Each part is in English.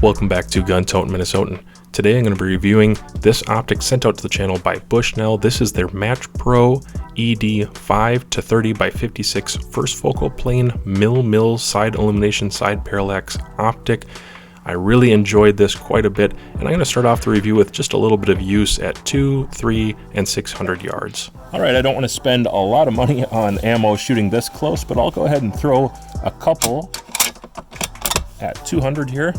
Welcome back to Gun Tote Minnesotan. Today I'm going to be reviewing this optic sent out to the channel by Bushnell. This is their Match Pro ED 5 to 30 by 56 first focal plane mil side illumination side parallax optic. I really enjoyed this quite a bit, and I'm going to start off the review with just a little bit of use at 2, 3, and 600 yards. Alright, I don't want to spend a lot of money on ammo shooting this close, but I'll go ahead and throw a couple at 200 here.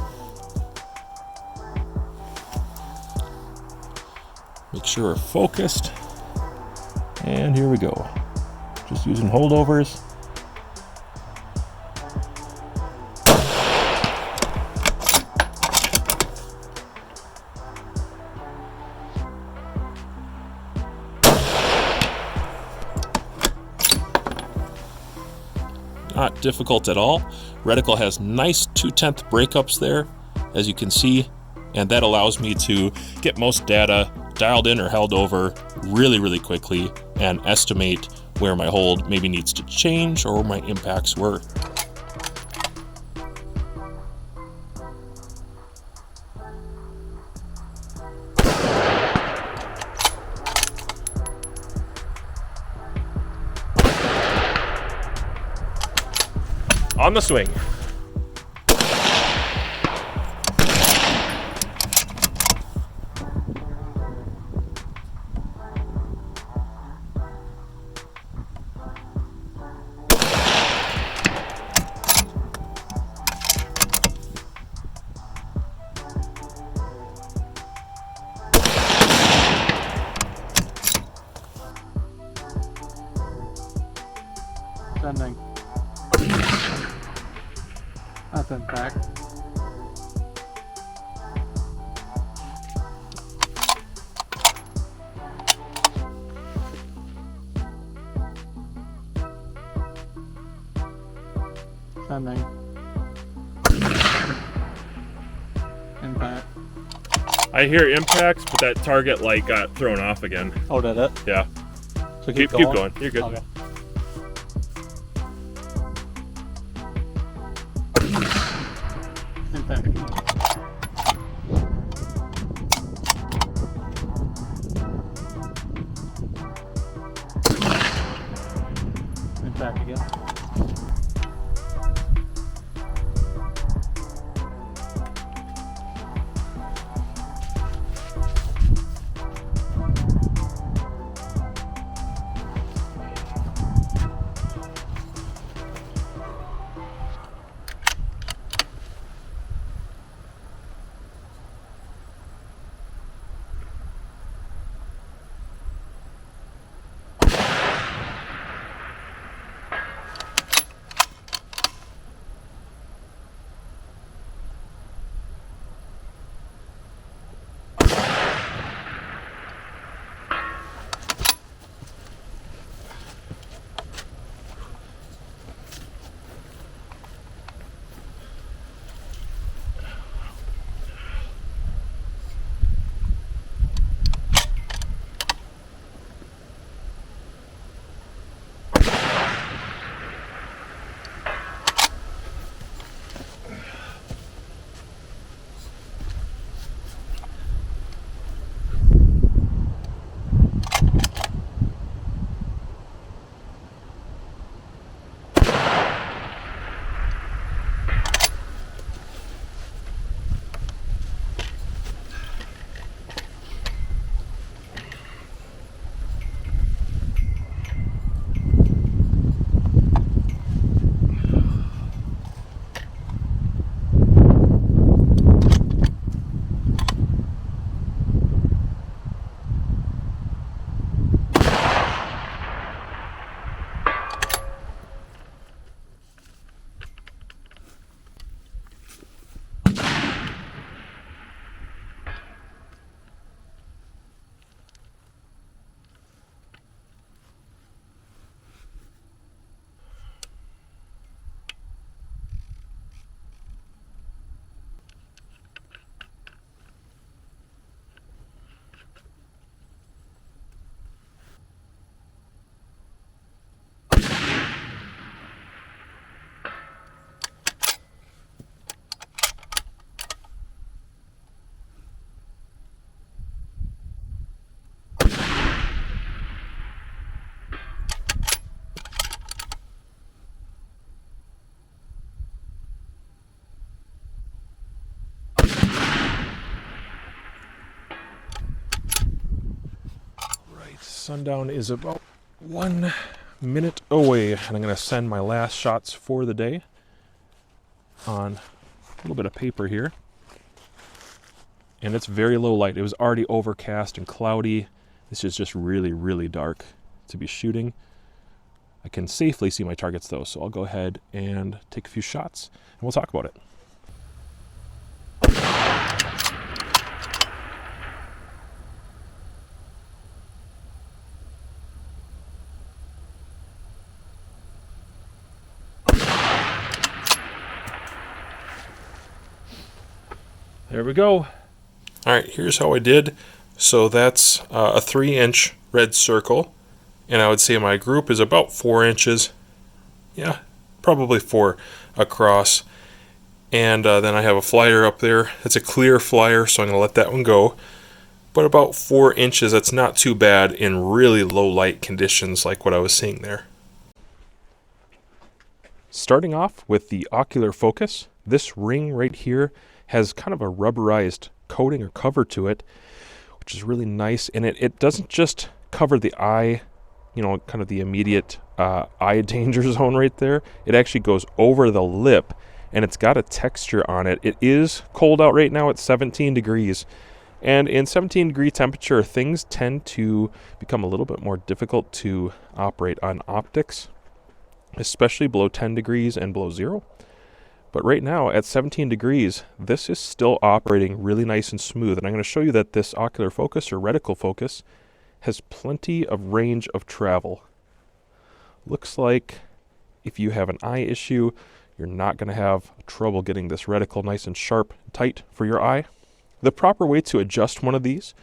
Make sure we're focused, and here we go. Just using holdovers. Not difficult at all. Reticle has nice 2/10 breakups there, as you can see, and that allows me to get most data dialed in or held over really quickly and estimate where my hold maybe needs to change or where my impacts were. On the swing. Sending. Nothing back. Sending. Impact. I hear impacts, but that target light got thrown off again. Oh, did it? Yeah. So Keep going. You're good. Okay. Impact. Impact again. Sundown is about 1 minute away, and I'm going to send my last shots for the day on a little bit of paper here. And it's very low light. It was already overcast and cloudy. This is just really, really dark to be shooting. I can safely see my targets though, so I'll go ahead and take a few shots and we'll talk about it. There we go. All right, here's how I did. So that's a 3-inch red circle, and I would say my group is about 4 inches. Yeah, probably 4 across. And then I have a flyer up there. It's a clear flyer, so I'm going to let that one go. But about 4 inches, that's not too bad in really low light conditions like what I was seeing there. Starting off with the ocular focus, this ring right here has kind of a rubberized coating or cover to it, which is really nice. And it doesn't just cover the eye, you know, kind of the immediate eye danger zone right there. It actually goes over the lip, and it's got a texture on it. It is cold out right now at 17 degrees. And in 17-degree temperature, things tend to become a little bit more difficult to operate on optics, especially below 10 degrees and below 0. But right now at 17 degrees, this is still operating really nice and smooth. And I'm going to show you that this ocular focus or reticle focus has plenty of range of travel. Looks like if you have an eye issue, you're not going to have trouble getting this reticle nice and sharp and tight for your eye. The proper way to adjust one of these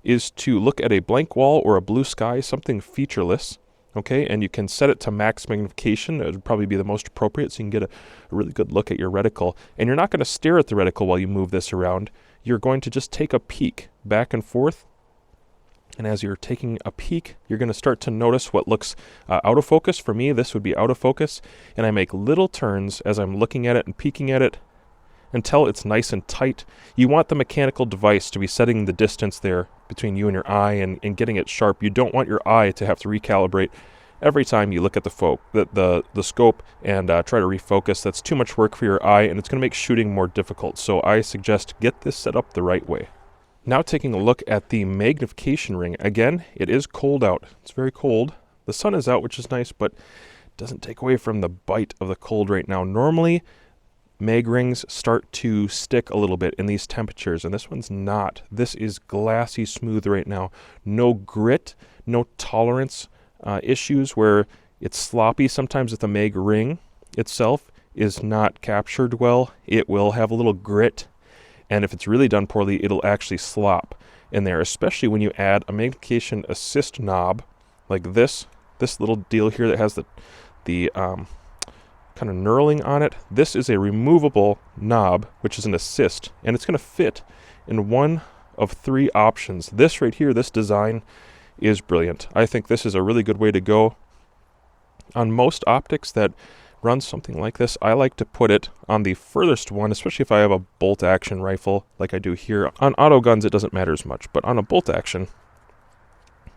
is to look at a blank wall or a blue sky, something featureless. Okay, and you can set it to max magnification. It would probably be the most appropriate, so you can get a really good look at your reticle. And you're not going to stare at the reticle while you move this around. You're going to just take a peek back and forth. And as you're taking a peek, you're going to start to notice what looks out of focus. For me, this would be out of focus. And I make little turns as I'm looking at it and peeking at it until it's nice and tight. You want the mechanical device to be setting the distance there between you and your eye and getting it sharp. You don't want your eye to have to recalibrate every time you look at the scope and try to refocus. That's too much work for your eye, and it's going to make shooting more difficult. So I suggest get this set up the right way. Now taking a look at the magnification ring. Again, it is cold out. It's very cold. The sun is out, which is nice, but it doesn't take away from the bite of the cold right now. Normally, mag rings start to stick a little bit in these temperatures, and this one's not. This is glassy smooth right now. No grit, no tolerance issues where it's sloppy. Sometimes if the mag ring itself is not captured well, it will have a little grit, and if it's really done poorly, it'll actually slop in there, especially when you add a magnification assist knob like this little deal here that has the kind of knurling on it. This is a removable knob, which is an assist, and it's going to fit in one of 3 options. This right here, this design is brilliant. I think this is a really good way to go. On most optics that run something like this, I like to put it on the furthest one, especially if I have a bolt action rifle like I do here. On auto guns, it doesn't matter as much, but on a bolt action,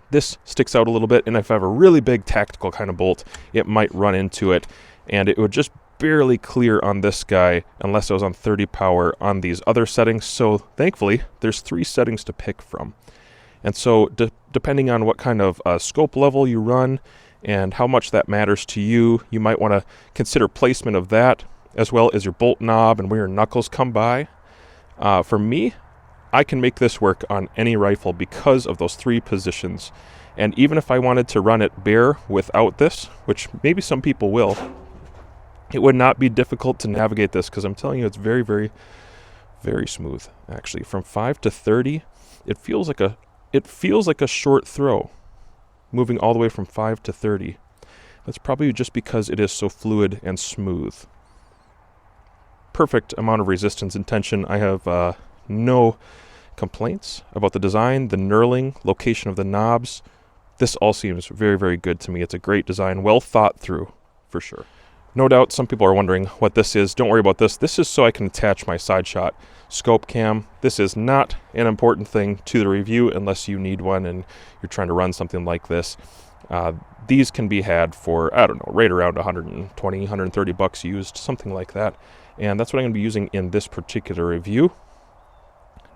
this sticks out a little bit, and if I have a really big tactical kind of bolt, it might run into it, and it would just barely clear on this guy unless I was on 30 power on these other settings. So thankfully, there's 3 settings to pick from. And so depending on what kind of scope level you run and how much that matters to you, you might want to consider placement of that as well as your bolt knob and where your knuckles come by. For me, I can make this work on any rifle because of those 3 positions. And even if I wanted to run it bare without this, which maybe some people will, it would not be difficult to navigate this, because I'm telling you, it's very, very, very smooth. Actually, from 5 to 30, it feels like a short throw, moving all the way from 5 to 30. That's probably just because it is so fluid and smooth. Perfect amount of resistance and tension. I have no complaints about the design, the knurling, location of the knobs. This all seems very, very good to me. It's a great design, well thought through, for sure. No doubt some people are wondering what this is. Don't worry about this. This is so I can attach my side shot scope cam. This is not an important thing to the review unless you need one and you're trying to run something like this. These can be had for, I don't know, right around 120, 130 bucks used, something like that. And that's what I'm going to be using in this particular review.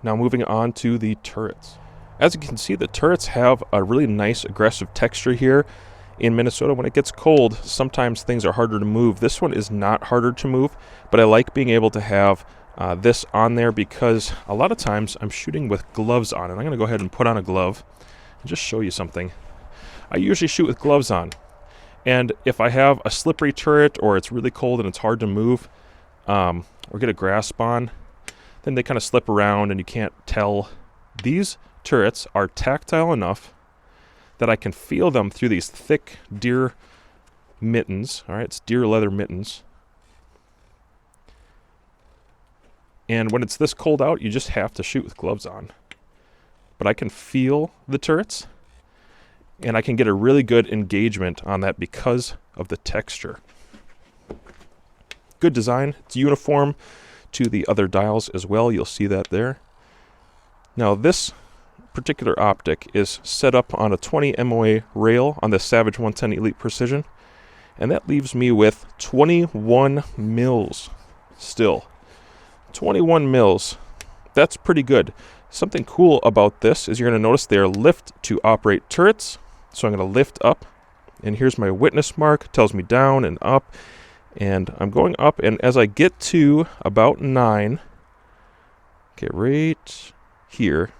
Now moving on to the turrets. As you can see, the turrets have a really nice aggressive texture here. In Minnesota, when it gets cold, sometimes things are harder to move. This one is not harder to move, but I like being able to have this on there because a lot of times I'm shooting with gloves on. And I'm going to go ahead and put on a glove and just show you something. I usually shoot with gloves on. And if I have a slippery turret or it's really cold and it's hard to move or get a grasp on, then they kind of slip around and you can't tell. These turrets are tactile enough that I can feel them through these thick deer mittens. All right, it's deer leather mittens. And when it's this cold out, you just have to shoot with gloves on. But I can feel the turrets, and I can get a really good engagement on that because of the texture. Good design. It's uniform to the other dials as well. You'll see that there. Now this particular optic is set up on a 20 MOA rail on the Savage 110 Elite Precision, and that leaves me with 21 mils still. 21 mils. That's pretty good. Something cool about this is you're going to notice they are lift to operate turrets. So I'm going to lift up, and here's my witness mark. It tells me down and up, and I'm going up, and as I get to about 9, okay, right here,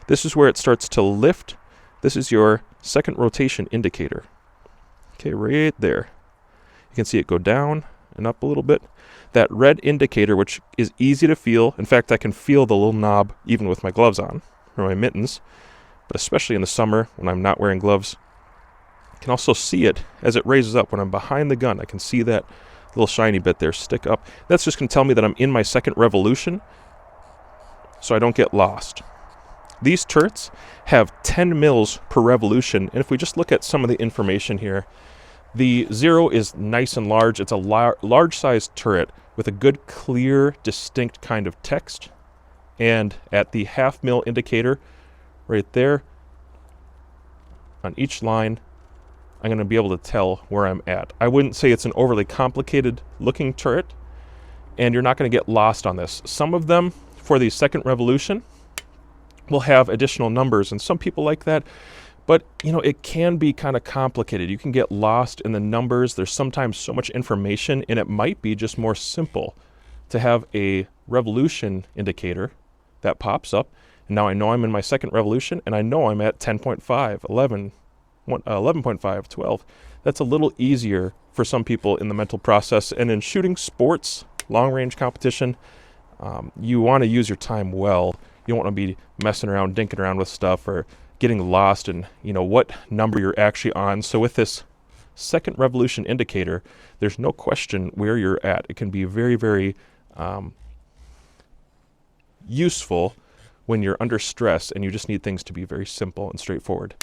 this is where it starts to lift. This is your second rotation indicator. Okay, right there. You can see it go down and up a little bit. That red indicator, which is easy to feel. In fact, I can feel the little knob even with my gloves on, or my mittens. But especially in the summer when I'm not wearing gloves. I can also see it as it raises up. When I'm behind the gun, I can see that little shiny bit there stick up. That's just going to tell me that I'm in my second revolution, so I don't get lost. These turrets have 10 mils per revolution, and if we just look at some of the information here, the 0 is nice and large. It's a large-sized turret with a good, clear, distinct kind of text. And at the half mil indicator, right there, on each line, I'm going to be able to tell where I'm at. I wouldn't say it's an overly complicated looking turret, and you're not going to get lost on this. Some of them, for the second revolution, will have additional numbers, and some people like that. But, you know, it can be kind of complicated. You can get lost in the numbers. There's sometimes so much information, and it might be just more simple to have a revolution indicator that pops up. And now I know I'm in my second revolution, and I know I'm at 10.5, 11, 11.5, 12. That's a little easier for some people in the mental process. And in shooting sports, long-range competition, you want to use your time well. You don't want to be messing around, dinking around with stuff, or getting lost in, you know, what number you're actually on. So with this second revolution indicator, there's no question where you're at. It can be very, very useful when you're under stress and you just need things to be very simple and straightforward.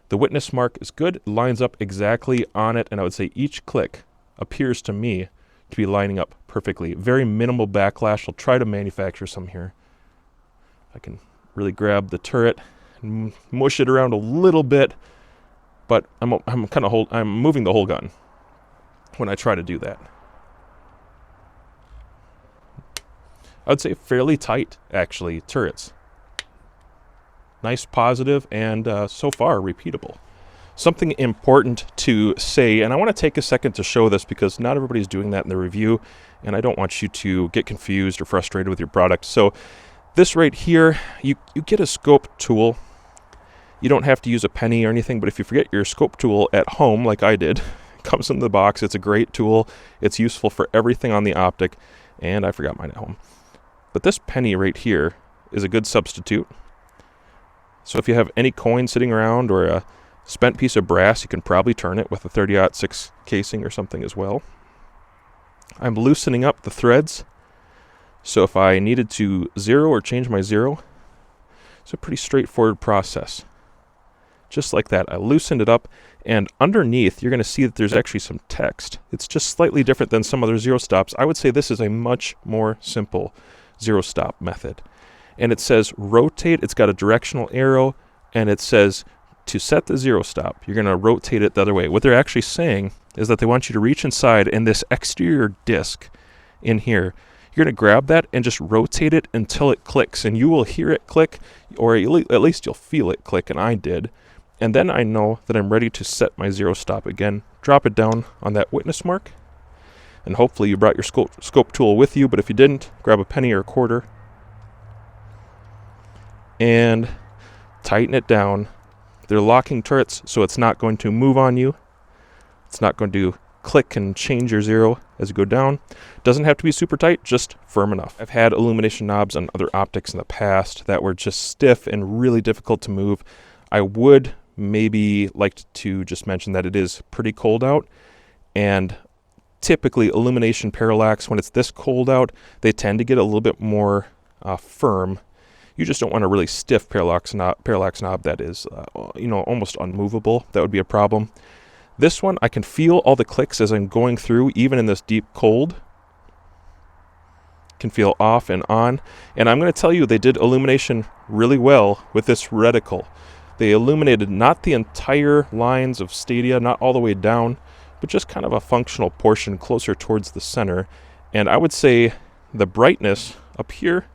The witness mark is good. It lines up exactly on it, and I would say each click appears to me to be lining up perfectly. Very minimal backlash. I'll try to manufacture some here. I can really grab the turret and mush it around a little bit, but I'm moving the whole gun when I try to do that. I would say fairly tight, actually, turrets. Nice, positive, and so far repeatable. Something important to say, and I want to take a second to show this because not everybody's doing that in the review, and I don't want you to get confused or frustrated with your product. So this right here, you get a scope tool. You don't have to use a penny or anything, but if you forget your scope tool at home, like I did, it comes in the box. It's a great tool. It's useful for everything on the optic, and I forgot mine at home. But this penny right here is a good substitute. So if you have any coin sitting around or a spent piece of brass, you can probably turn it with a 30-06 casing or something as well. I'm loosening up the threads. So if I needed to zero or change my zero, it's a pretty straightforward process. just like that. I loosened it up, and underneath you're going to see that there's actually some text. It's just slightly different than some other zero stops. I would say this is a much more simple zero stop method. And it says rotate. It's got a directional arrow, and it says to set the zero stop, you're going to rotate it the other way. What they're actually saying is that they want you to reach inside, and this exterior disc in here, you're going to grab that and just rotate it until it clicks, and you will hear it click, or at least you'll feel it click, and I did. And then I know that I'm ready to set my zero stop again. Drop it down on that witness mark, and hopefully you brought your scope tool with you, but if you didn't, grab a penny or a quarter and tighten it down. They're locking turrets, so it's not going to move on you. It's not going to click and change your zero as you go down. Doesn't have to be super tight, just firm enough. I've had illumination knobs on other optics in the past that were just stiff and really difficult to move. I would maybe like to just mention that it is pretty cold out, and typically illumination parallax, when it's this cold out, they tend to get a little bit more firm. You just don't want a really stiff parallax knob that is, almost unmovable. That would be a problem. This one, I can feel all the clicks as I'm going through, even in this deep cold. Can feel off and on. And I'm going to tell you, they did illumination really well with this reticle. They illuminated not the entire lines of stadia, not all the way down, but just kind of a functional portion closer towards the center. And I would say the brightness up here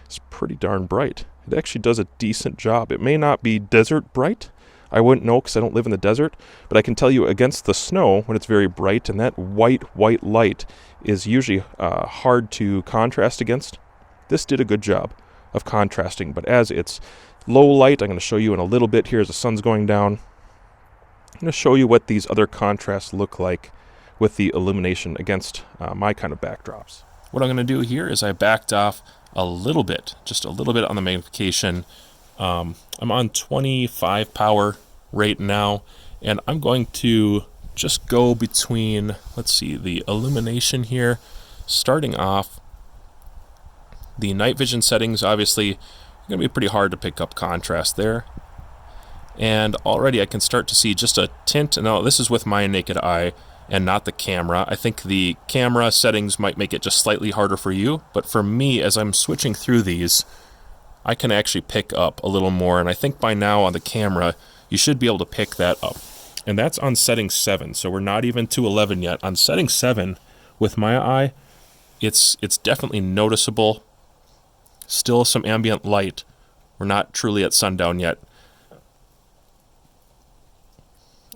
is pretty darn bright. It actually does a decent job. It may not be desert bright. I wouldn't know because I don't live in the desert, but I can tell you against the snow when it's very bright, and that white light is usually hard to contrast against. This did a good job of contrasting, but as it's low light, I'm going to show you in a little bit here as the sun's going down. I'm going to show you what these other contrasts look like with the illumination against my kind of backdrops. What I'm going to do here is I backed off a little bit, just a little bit on the magnification. I'm on 25 power right now, and I'm going to just go between, let's see, the illumination here, starting off. The night vision settings, obviously, going to be pretty hard to pick up contrast there. And already I can start to see just a tint. Now, this is with my naked eye and not the camera. I think the camera settings might make it just slightly harder for you, but for me, as I'm switching through these, I can actually pick up a little more, and I think by now on the camera, you should be able to pick that up. And that's on setting 7, so we're not even to 11 yet. On setting 7, with my eye, it's definitely noticeable. Still some ambient light. We're not truly at sundown yet.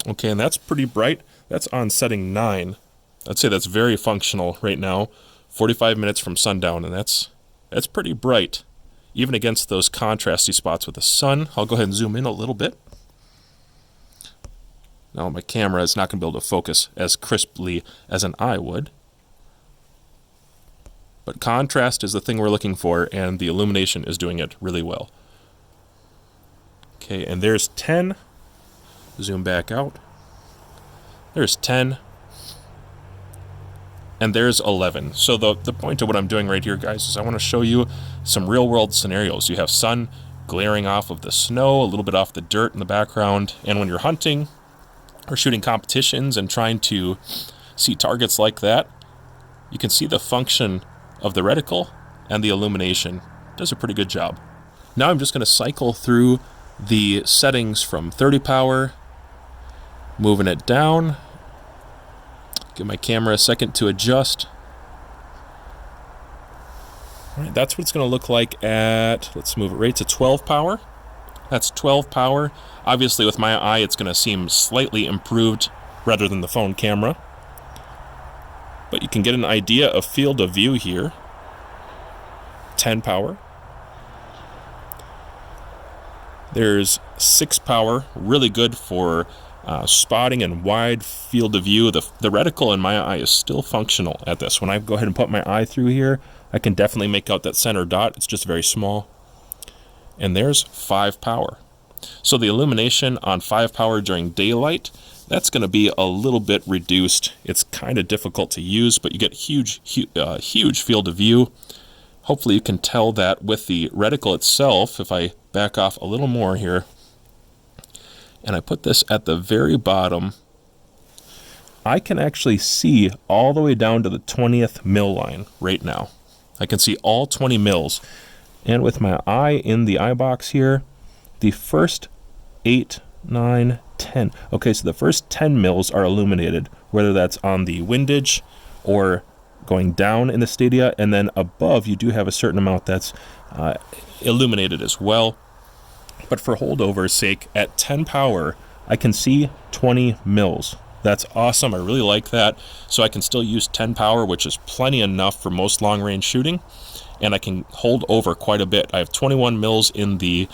Okay, and that's pretty bright. That's on setting 9. I'd say that's very functional right now. 45 minutes from sundown, and that's pretty bright. Even against those contrasty spots with the sun. I'll go ahead and zoom in a little bit. Now my camera is not going to be able to focus as crisply as an eye would. But contrast is the thing we're looking for, and the illumination is doing it really well. Okay, and there's 10. Zoom back out. There's 10. And there's 11. So the point of what I'm doing right here, guys, is I want to show you some real-world scenarios. You have sun glaring off of the snow, a little bit off the dirt in the background, and when you're hunting or shooting competitions and trying to see targets like that, you can see the function of the reticle and the illumination. It does a pretty good job. Now I'm just going to cycle through the settings from 30 power, moving it down. Give my camera a second to adjust. All right, that's what it's going to look like at, let's move it right to 12 power. That's 12 power. Obviously, with my eye, it's going to seem slightly improved rather than the phone camera. But you can get an idea of field of view here. 10 power. There's 6 power, really good for spotting and wide field of view. The reticle in my eye is still functional at this. When I go ahead and put my eye through here, I can definitely make out that center dot. It's just very small. And there's 5 power. So the illumination on 5 power during daylight, that's going to be a little bit reduced. It's kind of difficult to use, but you get huge field of view. Hopefully you can tell that with the reticle itself. If I back off a little more here, and I put this at the very bottom, I can actually see all the way down to the 20th mil line right now. I can see all 20 mils. And with my eye in the eye box here, the first 8, 9, 10. Okay, so the first 10 mils are illuminated, whether that's on the windage or going down in the stadia, and then above you do have a certain amount that's illuminated as well. But for holdover's sake, at 10 power, I can see 20 mils. That's awesome. I really like that. So I can still use 10 power, which is plenty enough for most long-range shooting, and I can hold over quite a bit. I have 21 mils in the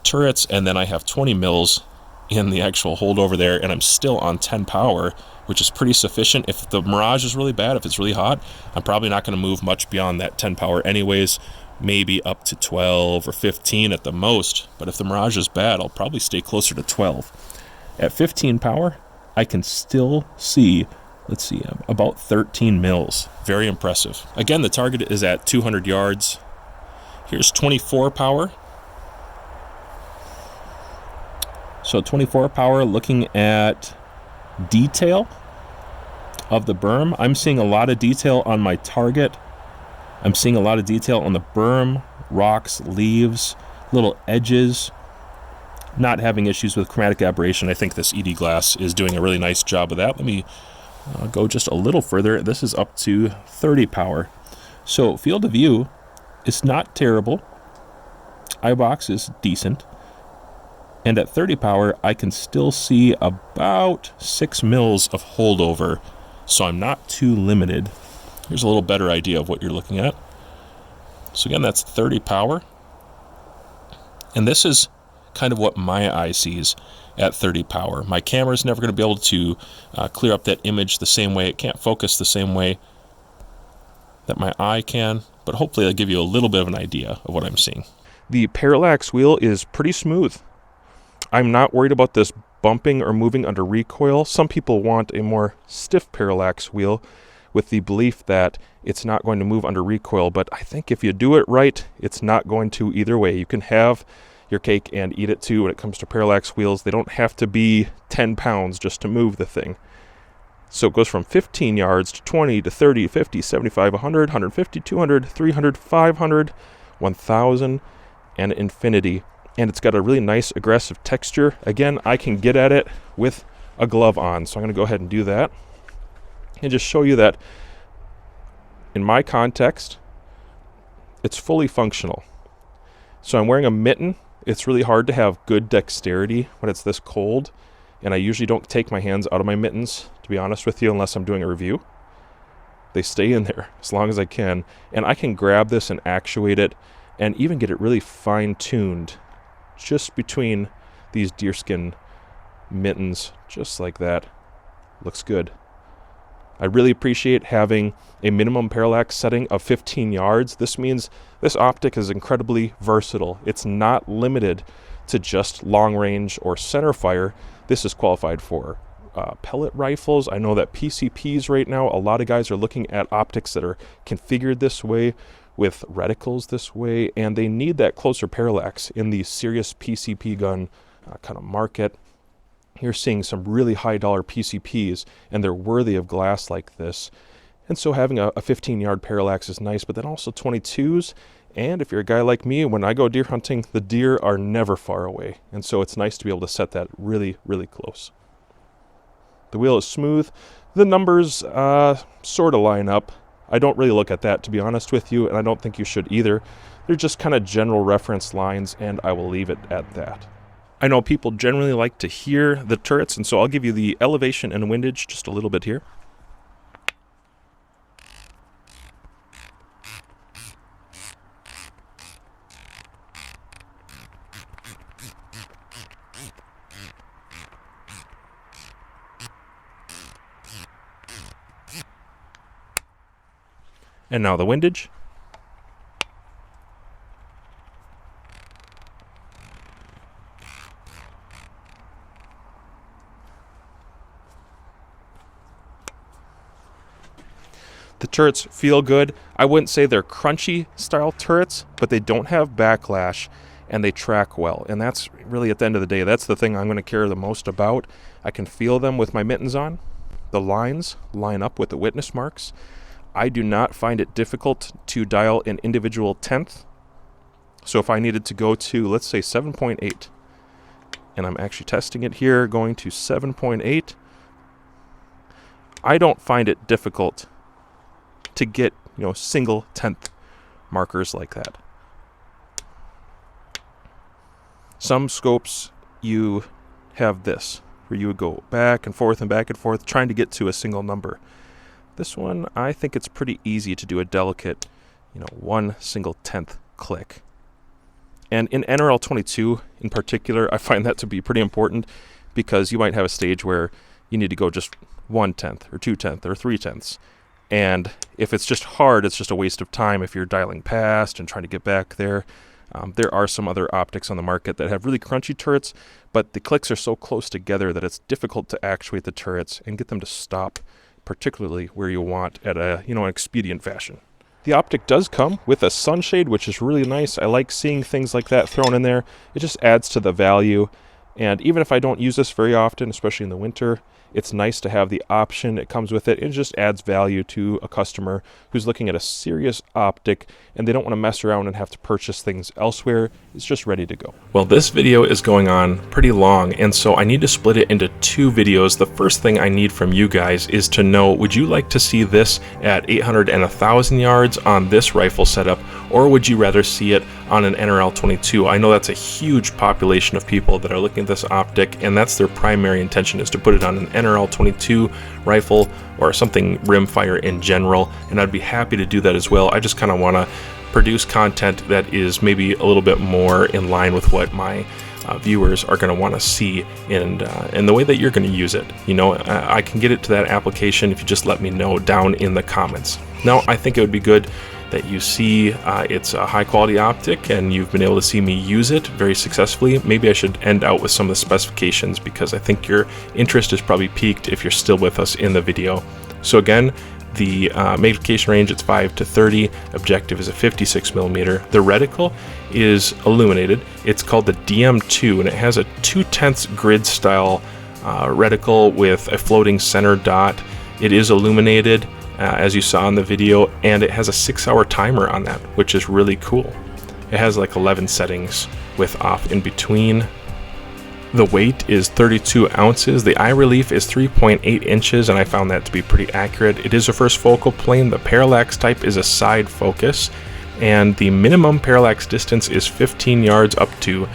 turrets, and then I have 20 mils in the actual holdover there, and I'm still on 10 power, which is pretty sufficient. If the mirage is really bad, if it's really hot, I'm probably not going to move much beyond that 10 power anyways, maybe up to 12 or 15 at the most. But if the mirage is bad, I'll probably stay closer to 12. At 15 power, I can still see, let's see, about 13 mils. Very impressive. Again, the target is at 200 yards. Here's 24 power. So 24 power, looking at detail of the berm. I'm seeing a lot of detail on my target. I'm seeing a lot of detail on the berm, rocks, leaves, little edges. Not having issues with chromatic aberration. I think this ED glass is doing a really nice job of that. Let me go just a little further. This is up to 30 power. So field of view is not terrible. Eye box is decent. And at 30 power, I can still see about 6 mils of holdover. So I'm not too limited. Here's a little better idea of what you're looking at. So again, that's 30 power. And this is kind of what my eye sees at 30 power. My camera is never going to be able to clear up that image the same way. It can't focus the same way that my eye can, but hopefully it'll give you a little bit of an idea of what I'm seeing. The Parallax wheel is pretty smooth. I'm not worried about this bumping or moving under recoil. Some people want a more stiff Parallax wheel with the belief that it's not going to move under recoil, but I think if you do it right, it's not going to either way. You can have your cake and eat it too when it comes to Parallax wheels. They don't have to be 10 pounds just to move the thing. So it goes from 15 yards to 20 to 30, 50, 75, 100, 150, 200, 300, 500, 1000, and infinity. And it's got a really nice aggressive texture. Again, I can get at it with a glove on, so I'm going to go ahead and do that and just show you that in my context, it's fully functional. So I'm wearing a mitten. It's really hard to have good dexterity when it's this cold, and I usually don't take my hands out of my mittens, to be honest with you, unless I'm doing a review. They stay in there as long as I can, and I can grab this and actuate it and even get it really fine-tuned just between these deerskin mittens, just like that. Looks good. I really appreciate having a minimum parallax setting of 15 yards. This means this optic is incredibly versatile. It's not limited to just long range or center fire. This is qualified for pellet rifles. I know that PCPs right now, a lot of guys are looking at optics that are configured this way, with reticles this way, and they need that closer parallax in the serious PCP gun kind of market. You're seeing some really high dollar PCPs, and they're worthy of glass like this. And so having a 15-yard parallax is nice, but then also 22s. And if you're a guy like me, when I go deer hunting, the deer are never far away. And so it's nice to be able to set that really, really close. The wheel is smooth. The numbers sort of line up. I don't really look at that, to be honest with you, and I don't think you should either. They're just kind of general reference lines, and I will leave it at that. I know people generally like to hear the turrets, and so I'll give you the elevation and windage just a little bit here. And now the windage. The turrets feel good. I wouldn't say they're crunchy style turrets, but they don't have backlash. and they track well. And that's really, at the end of the day, that's the thing I'm going to care the most about. I can feel them with my mittens on. The lines line up with the witness marks. I do not find it difficult to dial an individual tenth. So if I needed to go to, let's say 7.8, and I'm actually testing it here, going to 7.8, I don't find it difficult to get, single tenth markers like that. Some scopes, you have this, where you would go back and forth trying to get to a single number. This one, I think it's pretty easy to do a delicate, 1 single tenth click. And in NRL 22 in particular, I find that to be pretty important, because you might have a stage where you need to go just 1/10 or 2/10 or 3/10. And if it's just hard, it's just a waste of time if you're dialing past and trying to get back there. There are some other optics on the market that have really crunchy turrets, but the clicks are so close together that it's difficult to actuate the turrets and get them to stop, particularly where you want at an expedient fashion. The optic does come with a sunshade, which is really nice. I like seeing things like that thrown in there. It just adds to the value. And even if I don't use this very often, especially in the winter, it's nice to have the option. It comes with it. It just adds value to a customer who's looking at a serious optic and they don't want to mess around and have to purchase things elsewhere. It's just ready to go. Well, this video is going on pretty long, and so I need to split it into 2 videos. The first thing I need from you guys is to know, would you like to see this at 800 and 1,000 yards on this rifle setup, or would you rather see it on an NRL 22? I know that's a huge population of people that are looking at this optic, and that's their primary intention, is to put it on an NRL 22 rifle or something Rimfire in general, and I'd be happy to do that as well. I just kind of want to produce content that is maybe a little bit more in line with what my viewers are going to want to see, and the way that you're going to use it. I can get it to that application if you just let me know down in the comments. Now, I think it would be good that you see it's a high quality optic and you've been able to see me use it very successfully. Maybe I should end out with some of the specifications, because I think your interest is probably piqued if you're still with us in the video. So again, the magnification range, it's 5 to 30. Objective is a 56 millimeter. The reticle is illuminated. It's called the DM2, and it has a 2/10 grid style reticle with a floating center dot. It is illuminated, as you saw in the video, and it has a 6-hour timer on that, which is really cool. It has like 11 settings with off in between. The weight is 32 ounces. The eye relief is 3.8 inches, and I found that to be pretty accurate. It is a first focal plane. The parallax type is a side focus, and the minimum parallax distance is 15 yards up to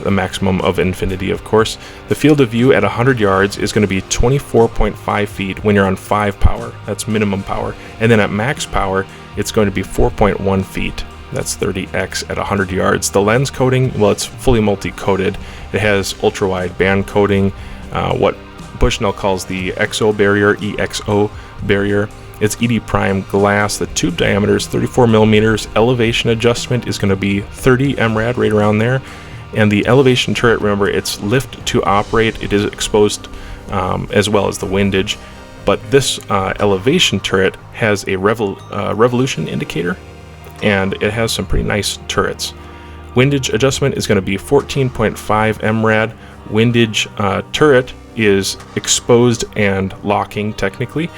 the maximum of infinity, of course. The field of view at 100 yards is going to be 24.5 feet when you're on 5 power. That's minimum power. And then at max power, it's going to be 4.1 feet. That's 30x at 100 yards. The lens coating, well, it's fully multi-coated. It has ultra-wide band coating, what Bushnell calls the EXO barrier. It's ED prime glass. The tube diameter is 34 millimeters. Elevation adjustment is going to be 30 MRAD, right around there. And the elevation turret, remember, it's lift to operate. It is exposed as well as the windage. But this elevation turret has a revolution indicator, and it has some pretty nice turrets. Windage adjustment is going to be 14.5 MRAD. Windage turret is exposed and locking technically.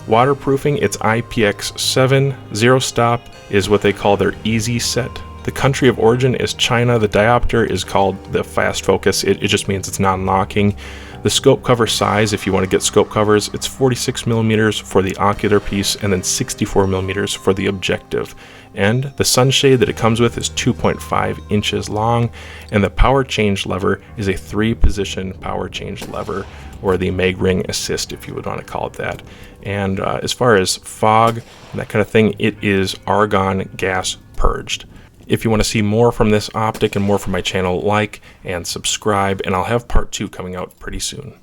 Waterproofing, it's IPX7. Zero stop is what they call their easy set. The country of origin is China. The diopter is called the fast focus. It just means it's non-locking. The scope cover size, if you want to get scope covers, it's 46 millimeters for the ocular piece and then 64 millimeters for the objective. And the sunshade that it comes with is 2.5 inches long, and the power change lever is a 3-position power change lever, or the mag ring assist, if you would want to call it that. And as far as fog and that kind of thing, it is argon gas purged. If you want to see more from this optic and more from my channel, like and subscribe, and I'll have part 2 coming out pretty soon.